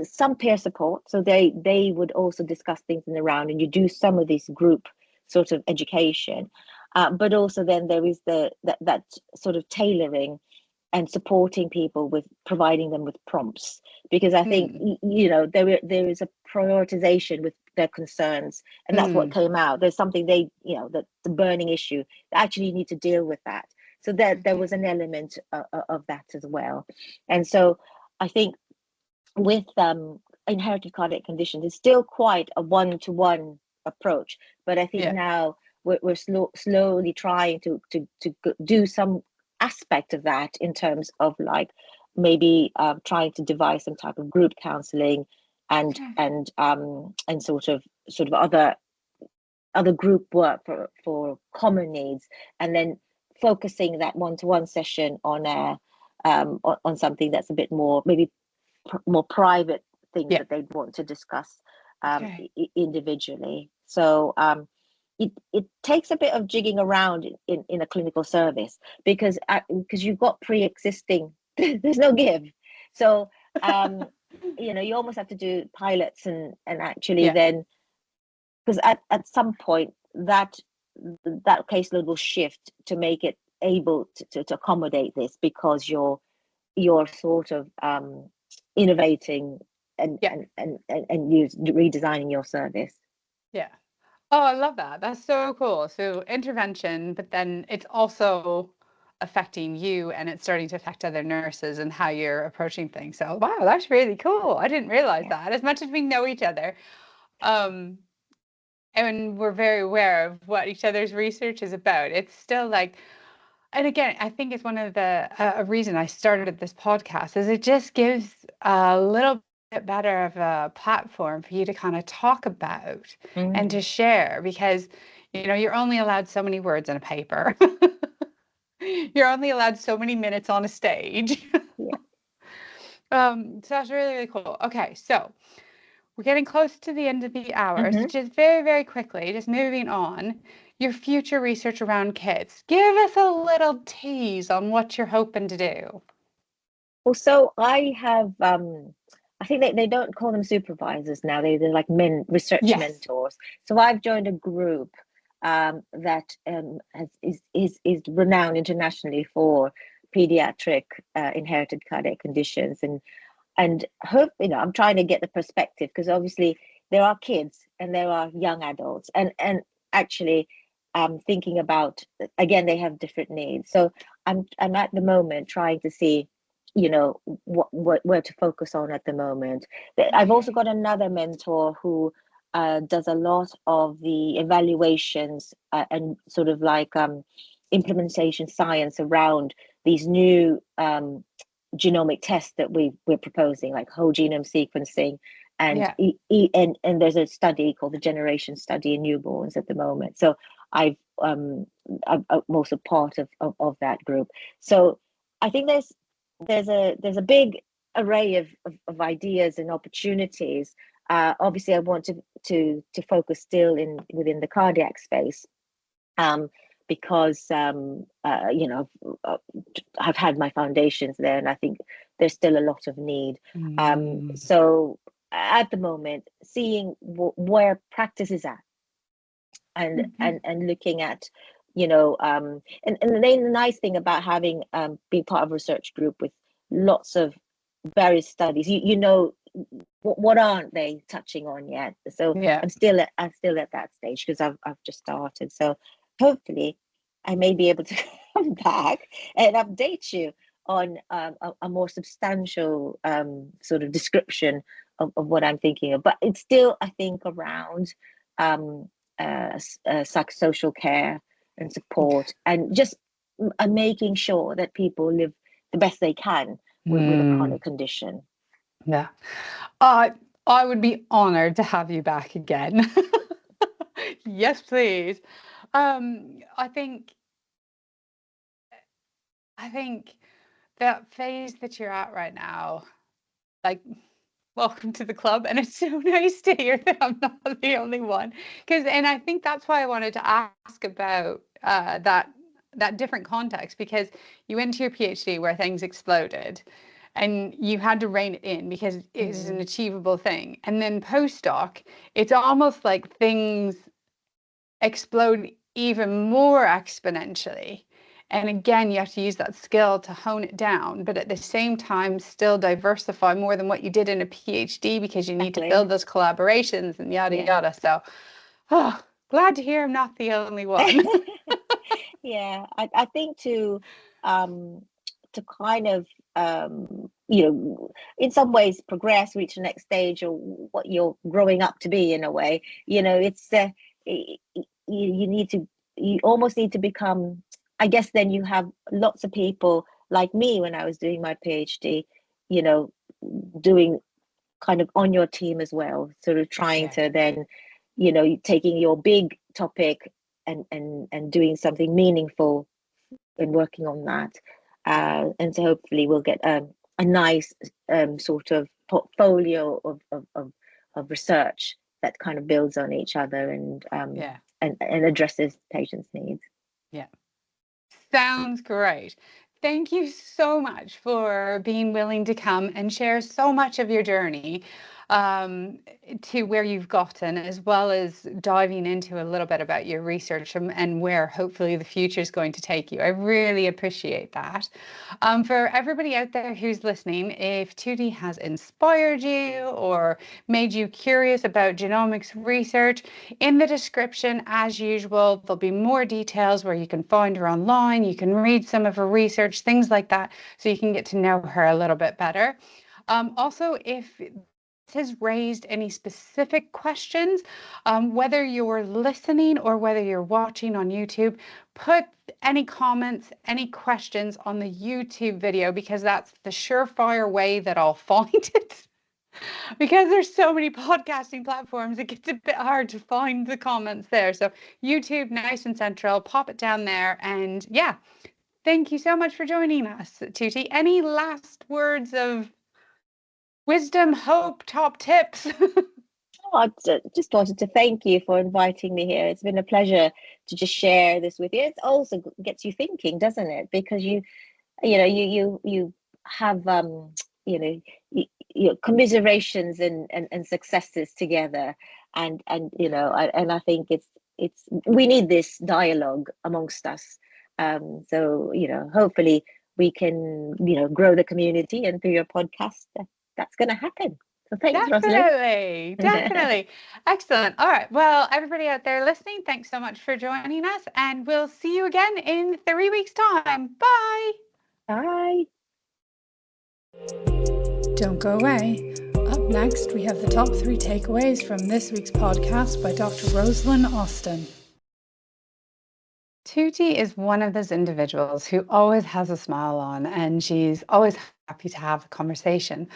some peer support, so they would also discuss things in the round, and you do some of this group sort of education, but also then there is that sort of tailoring and supporting people with providing them with prompts, because I think you know, there is a prioritization with their concerns, and that's what came out. There's something they, you know, that the burning issue, they actually need to deal with that, so there was an element of that as well. And so I think with inherited cardiac conditions, it's still quite a one-to-one approach, but I think now we're slowly trying to do some aspect of that in terms of like maybe trying to devise some type of group counseling and sort of other group work for common needs, and then focusing that one-to-one session on on something that's a bit more maybe more private things that they'd want to discuss individually. So it takes a bit of jigging around in a clinical service, because you've got pre-existing, there's no give. So you know, you almost have to do pilots and actually then, because at some point that caseload will shift to make it able to accommodate this, because you're sort of innovating and redesigning your service. Oh, I love that. That's so cool. So intervention, but then it's also affecting you, and it's starting to affect other nurses and how you're approaching things. So wow, that's really cool. I didn't realize that. As much as we know each other, and we're very aware of what each other's research is about, it's still like, and again, I think it's one of the a reason I started this podcast is it just gives a little bit better of a platform for you to kind of talk about and to share, because You know, you're only allowed so many words in a paper. You're only allowed so many minutes on a stage. Yeah. So that's really, really cool. Okay, so we're getting close to the end of the hour. So Mm-hmm. just very, very quickly, just moving on, your future research around kids. Give us a little tease on what you're hoping to do. Well, so I have, I think they don't call them supervisors now. They're like research Yes. mentors. So I've joined a group that is renowned internationally for pediatric inherited cardiac conditions, and hope, I'm trying to get the perspective, because obviously there are kids and there are young adults, and actually thinking about, again, they have different needs. So I'm at the moment trying to see, what where to focus on at the moment. I've also got another mentor who does a lot of the evaluations and sort of like implementation science around these new genomic tests that we're proposing, like whole genome sequencing, and and there's a study called the Generation Study in newborns at the moment. So I'm also part of that group. So I think there's a big array of ideas and opportunities. Obviously, I want to focus still within the cardiac space, because I've had my foundations there, and I think there's still a lot of need. So at the moment, seeing where practice is at, and looking at, and the nice thing about having being part of a research group with lots of various studies, what aren't they touching on yet? So I'm still at that stage, because I've just started. So hopefully I may be able to come back and update you on a more substantial sort of description of what I'm thinking of. But it's still, I think, around psychosocial care and support, and just making sure that people live the best they can with a chronic condition. Yeah. I would be honored to have you back again. Yes, please. I think that phase that you're at right now, like, welcome to the club, and it's so nice to hear that I'm not the only one. And I think that's why I wanted to ask about that different context, because you went to your PhD where things exploded, and you had to rein it in because it is an achievable thing. And then postdoc, it's almost like things explode even more exponentially. And again, you have to use that skill to hone it down, but at the same time, still diversify more than what you did in a PhD, because you need to build those collaborations and yada, yada. So, glad to hear I'm not the only one. Yeah, I think to kind of, in some ways progress, reach the next stage, or what you're growing up to be, in a way, it's you almost need to become, I guess, then you have lots of people like me when I was doing my PhD, doing kind of on your team as well, sort of trying to then, taking your big topic and doing something meaningful and working on that. And so hopefully we'll get a nice sort of portfolio of research that kind of builds on each other and addresses patients' needs. Yeah. Sounds great. Thank you so much for being willing to come and share so much of your journey to where you've gotten, as well as diving into a little bit about your research and where hopefully the future is going to take you. I really appreciate that. For everybody out there who's listening, if Tootie has inspired you or made you curious about genomics research, in the description, as usual, there'll be more details where you can find her online. You can read some of her research, things like that, so you can get to know her a little bit better. Also, if has raised any specific questions, whether you're listening or whether you're watching on YouTube, put any comments, any questions on the YouTube video, because that's the surefire way that I'll find it. Because there's so many podcasting platforms, it gets a bit hard to find the comments there. So YouTube, nice and central, pop it down there. And yeah, thank you so much for joining us, Tootie. Any last words of wisdom, hope, top tips? I just wanted to thank you for inviting me here. It's been a pleasure to just share this with you. It also gets you thinking, doesn't it? Because you have your commiserations and successes together, and I think it's we need this dialogue amongst us. So hopefully we can grow the community, and through your podcast that's going to happen. So thanks, Rosalind. Definitely. Excellent. All right. Well, everybody out there listening, thanks so much for joining us, and we'll see you again in 3 weeks' time. Bye. Bye. Don't go away. Up next, we have the top 3 takeaways from this week's podcast by Dr. Rosalind Austin. Tootie is one of those individuals who always has a smile on, and she's always happy to have a conversation.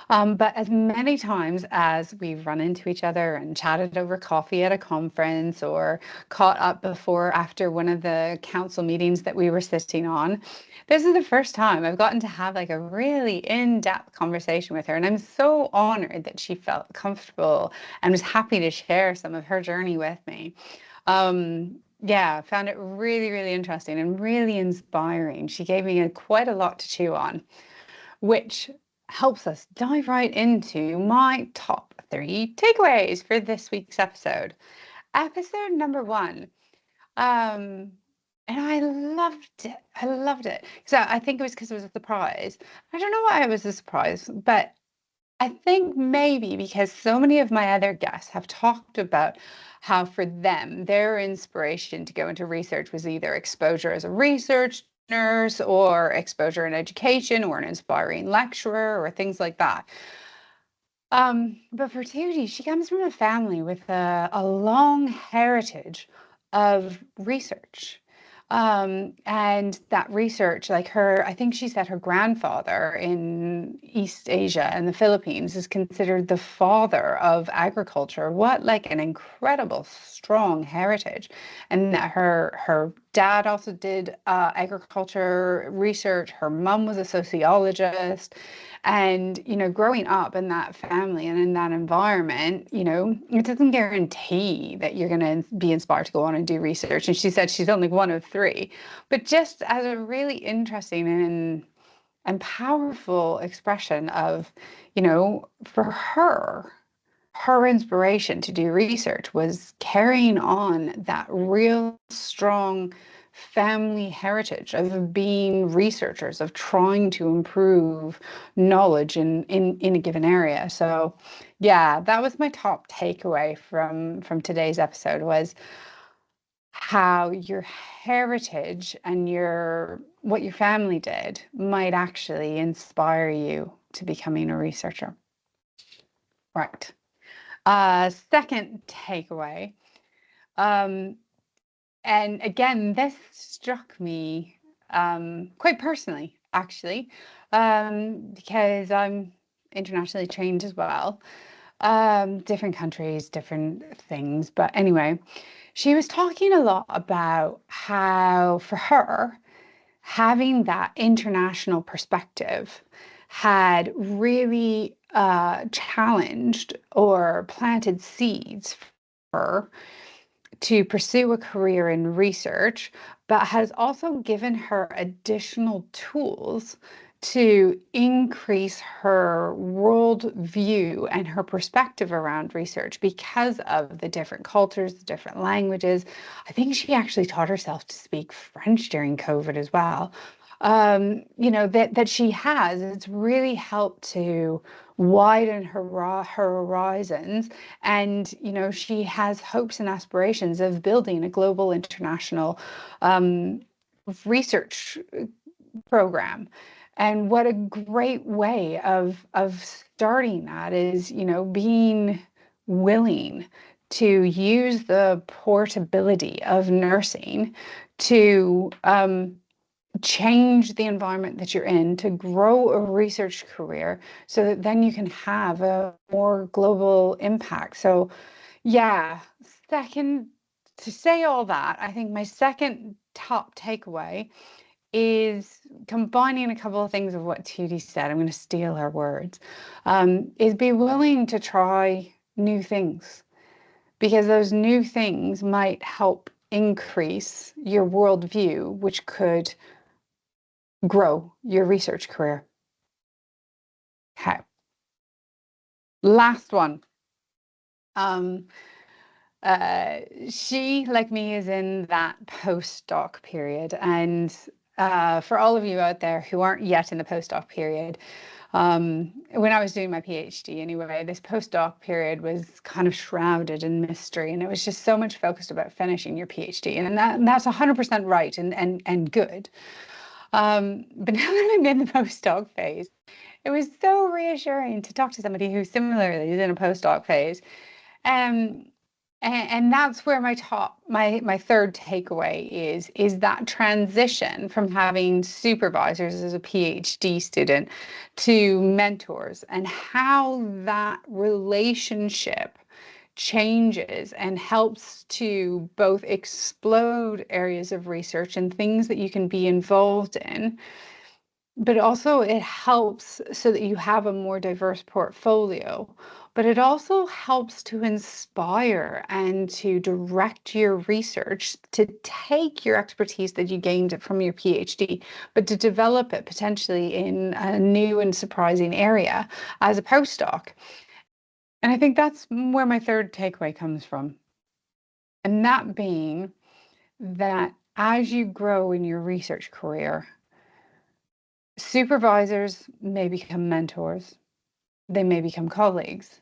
But as many times as we've run into each other and chatted over coffee at a conference or caught up before after one of the council meetings that we were sitting on, this is the first time I've gotten to have like a really in-depth conversation with her. And I'm so honored that she felt comfortable and was happy to share some of her journey with me. Yeah, found it really, really interesting and really inspiring. She gave me quite a lot to chew on, which helps us dive right into my top 3 takeaways for this week's episode. Episode number 1. And I loved it. I loved it. So I think it was because it was a surprise. I don't know why it was a surprise, but I think maybe because so many of my other guests have talked about how for them, their inspiration to go into research was either exposure as a research nurse or exposure in education or an inspiring lecturer or things like that. But for Tootie, she comes from a family with a long heritage of research. And that research, like I think she said her grandfather in East Asia and the Philippines is considered the father of agriculture. What like an incredible, strong heritage. And that her dad also did agriculture research. Her mom was a sociologist. And, growing up in that family and in that environment, it doesn't guarantee that you're going to be inspired to go on and do research. And she said she's only one of 3, but just as a really interesting and powerful expression of, for her inspiration to do research was carrying on that real strong family heritage of being researchers, of trying to improve knowledge in a given area. So yeah, that was my top takeaway from today's episode, was how your heritage and what your family did might actually inspire you to becoming a researcher. Right. Second takeaway, and again, this struck me quite personally, actually, because I'm internationally trained as well. Different countries, different things. But anyway, she was talking a lot about how, for her, having that international perspective had really challenged or planted seeds for her to pursue a career in research, but has also given her additional tools to increase her world view and her perspective around research because of the different cultures, the different languages. I think she actually taught herself to speak French during COVID as well. That she has, it's really helped to widen her horizons, and she has hopes and aspirations of building a global international research program. And what a great way of starting that is being willing to use the portability of nursing to change the environment that you're in to grow a research career so that then you can have a more global impact. So yeah, second, to say all that, I think my second top takeaway is combining a couple of things of what Tootie said. I'm going to steal her words. Is be willing to try new things, because those new things might help increase your worldview, which could grow your research career. Okay. Last one. She, like me, is in that postdoc period. And for all of you out there who aren't yet in the postdoc period, when I was doing my PhD anyway, this postdoc period was kind of shrouded in mystery, and it was just so much focused about finishing your PhD. And that's 100% right and good. But now that I'm in the postdoc phase, it was so reassuring to talk to somebody who similarly is in a postdoc phase. And that's where my third takeaway is that transition from having supervisors as a PhD student to mentors, and how that relationship changes and helps to both explode areas of research and things that you can be involved in, but also it helps so that you have a more diverse portfolio. But it also helps to inspire and to direct your research, to take your expertise that you gained from your PhD, but to develop it potentially in a new and surprising area as a postdoc. And I think that's where my third takeaway comes from. And that being that as you grow in your research career, supervisors may become mentors, they may become colleagues,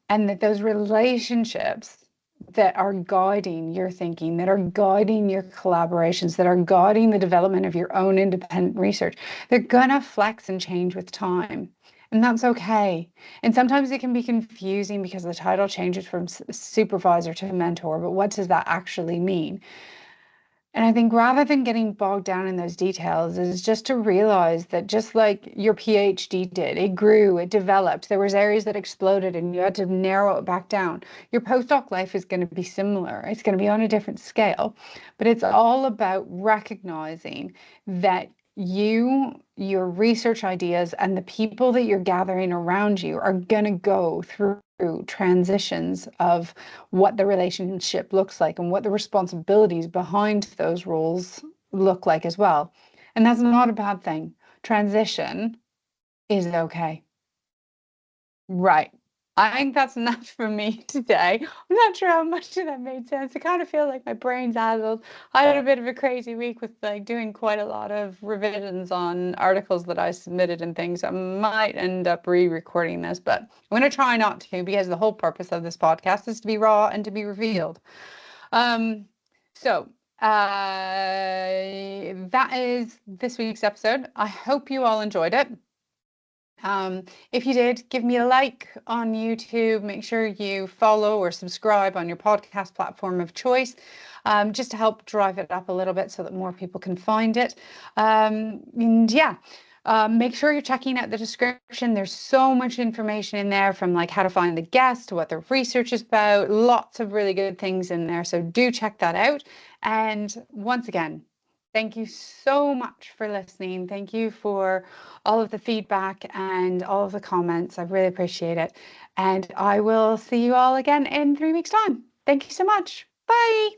and that those relationships that are guiding your thinking, that are guiding your collaborations, that are guiding the development of your own independent research, they're gonna flex and change with time. And that's okay. And sometimes it can be confusing because the title changes from supervisor to mentor, but what does that actually mean? And I think rather than getting bogged down in those details is just to realize that just like your PhD did, it grew, it developed, there was areas that exploded and you had to narrow it back down. Your postdoc life is going to be similar. It's going to be on a different scale, but it's all about recognizing that your research ideas and the people that you're gathering around you are going to go through transitions of what the relationship looks like and what the responsibilities behind those roles look like as well. And that's not a bad thing. Transition is okay. Right. I think that's enough for me today. I'm not sure how much of that made sense. I kind of feel like my brain's addled. I had a bit of a crazy week with like doing quite a lot of revisions on articles that I submitted and things. I might end up re-recording this, but I'm going to try not to, because the whole purpose of this podcast is to be raw and to be revealed. So that is this week's episode. I hope you all enjoyed it. If you did, give me a like on YouTube. Make sure you follow or subscribe on your podcast platform of choice, just to help drive it up a little bit so that more people can find it. And yeah, make sure you're checking out the description. There's so much information in there, from like how to find the guest to what their research is about. Lots of really good things in there. So do check that out. And once again, thank you so much for listening. Thank you for all of the feedback and all of the comments. I really appreciate it. And I will see you all again in 3 weeks' time. Thank you so much. Bye.